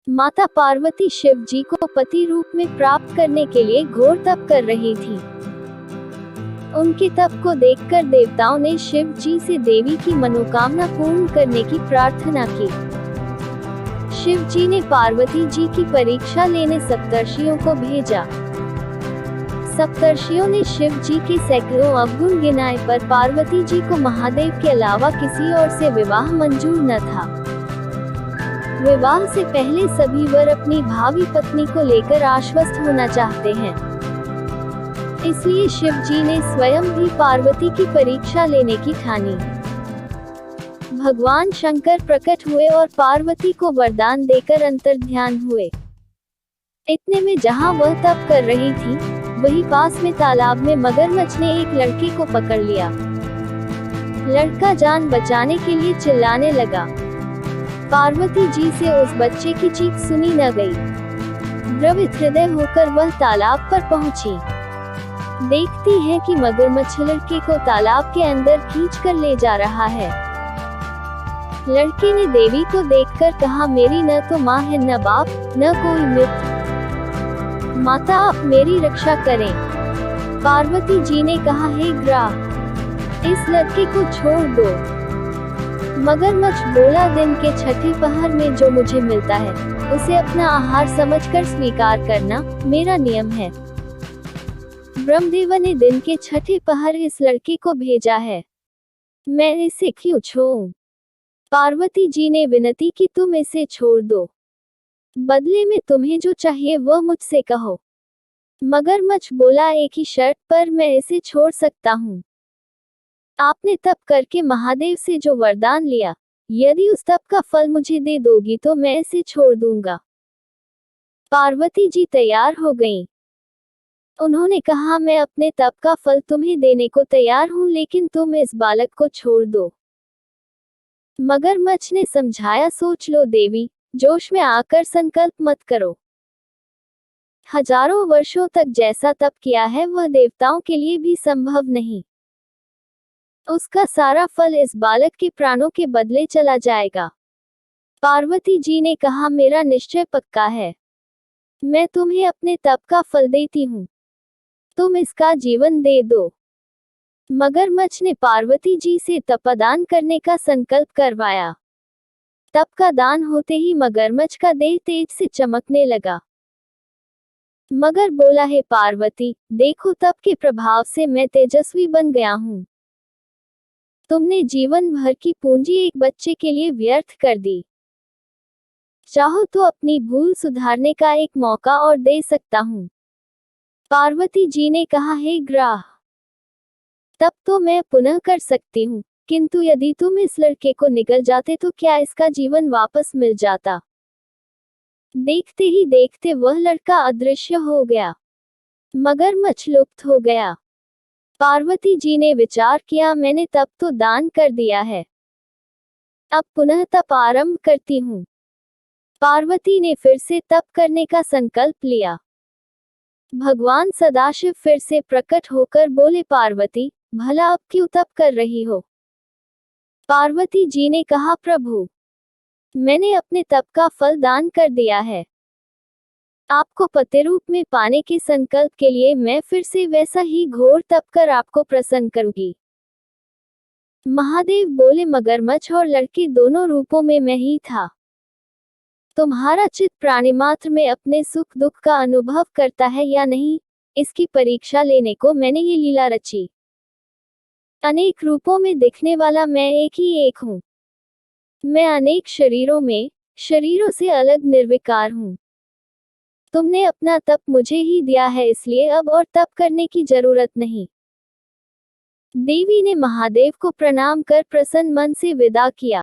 माता पार्वती शिव जी को पति रूप में प्राप्त करने के लिए घोर तप कर रही थी। उनके तप को देखकर देवताओं ने शिव जी से देवी की मनोकामना पूर्ण करने की प्रार्थना की। शिव जी ने पार्वती जी की परीक्षा लेने सप्तर्षियों को भेजा। सप्तर्षियों ने शिव जी के सैकड़ों अवगुण गिनाए, पर पार्वती जी को महादेव के अलावा किसी और से विवाह मंजूर न था। विवाह से पहले सभी वर अपनी भावी पत्नी को लेकर आश्वस्त होना चाहते हैं। इसलिए शिव जी ने स्वयं भी पार्वती की परीक्षा लेने की ठानी। भगवान शंकर प्रकट हुए और पार्वती को वरदान देकर अंतर्ध्यान हुए। इतने में जहां वह तप कर रही थी, वही पास में तालाब में मगरमच्छ ने एक लड़के को पकड़ लिया। लड़का जान बचाने के लिए चिल्लाने लगा। पार्वती जी से उस बच्चे की चीख सुनी न गई। द्रवित हृदय होकर वह तालाब पर पहुंची। देखती है कि मगरमच्छ लड़के को तालाब के अंदर खींच कर ले जा रहा है। लड़के ने देवी को देखकर कहा, मेरी न तो माँ है, न बाप, न कोई मित्र। माता, आप मेरी रक्षा करें। पार्वती जी ने कहा, हे ग्राह, इस लड़के को छोड़ दो। मगरमच्छ बोला, दिन के छठे पहर में जो मुझे मिलता है, उसे अपना आहार समझकर स्वीकार करना मेरा नियम है। ब्रह्मदेव ने दिन के छठे पहर इस लड़के को भेजा है, मैं इसे क्यों छोड़ूं? पार्वती जी ने विनती की, तुम इसे छोड़ दो। बदले में तुम्हें जो चाहिए वह मुझसे कहो। मगरमच्छ बोला, एक ही शर्त पर मैं इसे छोड़ सकता हूँ। आपने तप करके महादेव से जो वरदान लिया, यदि उस तप का फल मुझे दे दोगी तो मैं इसे छोड़ दूंगा। पार्वती जी तैयार हो गईं। उन्होंने कहा, मैं अपने तप का फल तुम्हें देने को तैयार हूं, लेकिन तुम इस बालक को छोड़ दो। मगरमच्छ ने समझाया, सोच लो देवी, जोश में आकर संकल्प मत करो। हजारों वर्षों तक जैसा तप किया है वह देवताओं के लिए भी संभव नहीं। उसका सारा फल इस बालक के प्राणों के बदले चला जाएगा। पार्वती जी ने कहा, मेरा निश्चय पक्का है, मैं तुम्हें अपने तप का फल देती हूँ, तुम इसका जीवन दे दो। मगरमच्छ ने पार्वती जी से तपदान करने का संकल्प करवाया। तप का दान होते ही मगरमच्छ का देह तेज से चमकने लगा। मगर बोला, है पार्वती, देखो तप के प्रभाव से मैं तेजस्वी बन गया हूँ। तुमने जीवन भर की पूंजी एक बच्चे के लिए व्यर्थ कर दी। चाहो तो अपनी भूल सुधारने का एक मौका और दे सकता हूँ। पार्वती जी ने कहा, हे ग्राह, तब तो मैं पुनः कर सकती हूँ, किंतु यदि तुम इस लड़के को निगल जाते तो क्या इसका जीवन वापस मिल जाता? देखते ही देखते वह लड़का अदृश्य हो गया। मगरमच्छ लुप्त हो गया। पार्वती जी ने विचार किया, मैंने तप तो दान कर दिया है, अब पुनः तप आरंभ करती हूँ। पार्वती ने फिर से तप करने का संकल्प लिया। भगवान सदाशिव फिर से प्रकट होकर बोले, पार्वती, भला अब क्यों तप कर रही हो? पार्वती जी ने कहा, प्रभु, मैंने अपने तप का फल दान कर दिया है। आपको पति रूप में पाने के संकल्प के लिए मैं फिर से वैसा ही घोर तप कर आपको प्रसन्न करूंगी। महादेव बोले, मगरमच्छ और लड़के दोनों रूपों में मैं ही था। तुम्हारा चित्त प्राणी मात्र में अपने सुख दुख का अनुभव करता है या नहीं, इसकी परीक्षा लेने को मैंने ये लीला रची। अनेक रूपों में दिखने वाला मैं एक ही एक हूँ। मैं अनेक शरीरों से अलग निर्विकार हूँ। तुमने अपना तप मुझे ही दिया है, इसलिए अब और तप करने की जरूरत नहीं। देवी ने महादेव को प्रणाम कर प्रसन्न मन से विदा किया।